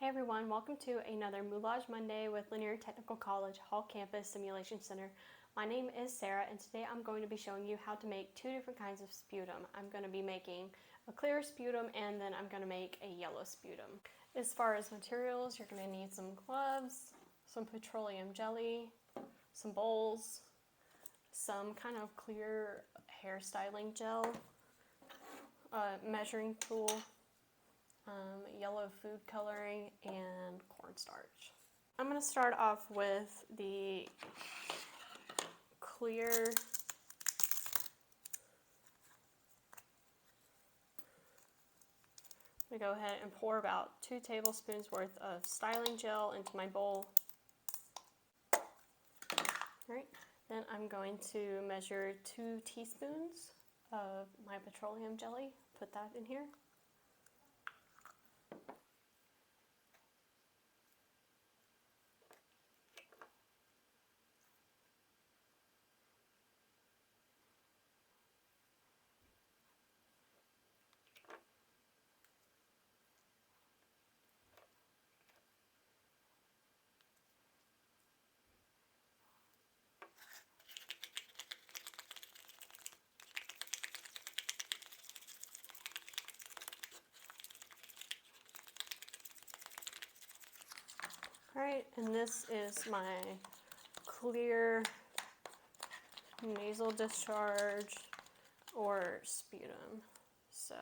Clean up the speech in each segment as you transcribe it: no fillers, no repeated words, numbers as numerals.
Hey everyone, welcome to another Moulage Monday with Linear Technical College Hall Campus Simulation Center. My name is Sarah and today I'm going to be showing you how to make two different kinds of sputum. I'm going to be making a clear sputum and then I'm going to make a yellow sputum. As far as materials, you're going to need some gloves, some petroleum jelly, some bowls, some kind of clear hairstyling gel, measuring tool, yellow food coloring, and cornstarch. I'm going to start off with the clear I'm going to go ahead and pour about 2 tablespoons worth of styling gel into my bowl. Alright, then I'm going to measure 2 teaspoons of my petroleum jelly, put that in here. Alright, and this is my clear nasal discharge or sputum. So,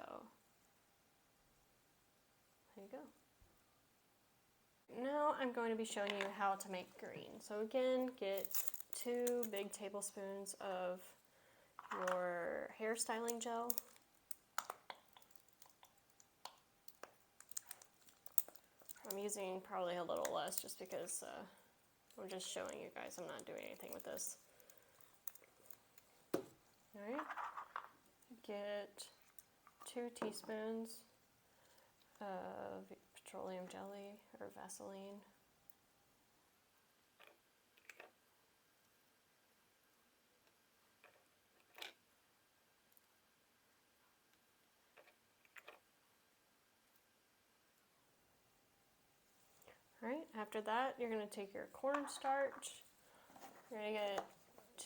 there you go. Now I'm going to be showing you how to make green. So again, get 2 big tablespoons of your hairstyling gel. I'm using probably a little less just because I'm just showing you guys. I'm not doing anything with this. Alright, get 2 teaspoons of petroleum jelly or Vaseline. Alright, after that you're going to take your cornstarch. You're going to get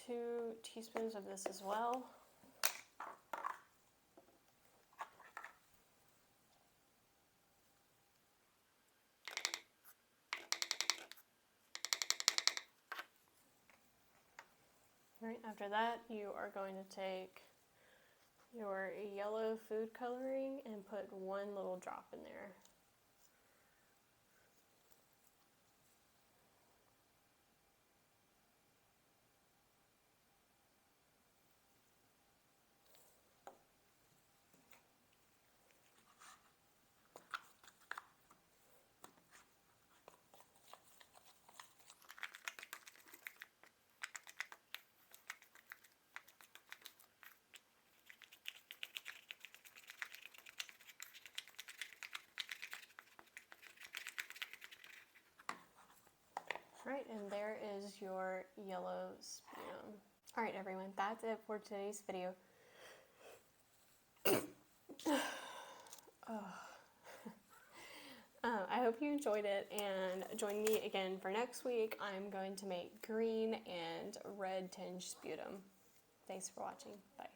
2 teaspoons of this as well. Alright, after that you are going to take your yellow food coloring and put 1 little drop in there. Alright, and there is your yellow sputum. Alright everyone, that's it for today's video. I hope you enjoyed it and join me again for next week. I'm going to make green and red tinged sputum. Thanks for watching. Bye.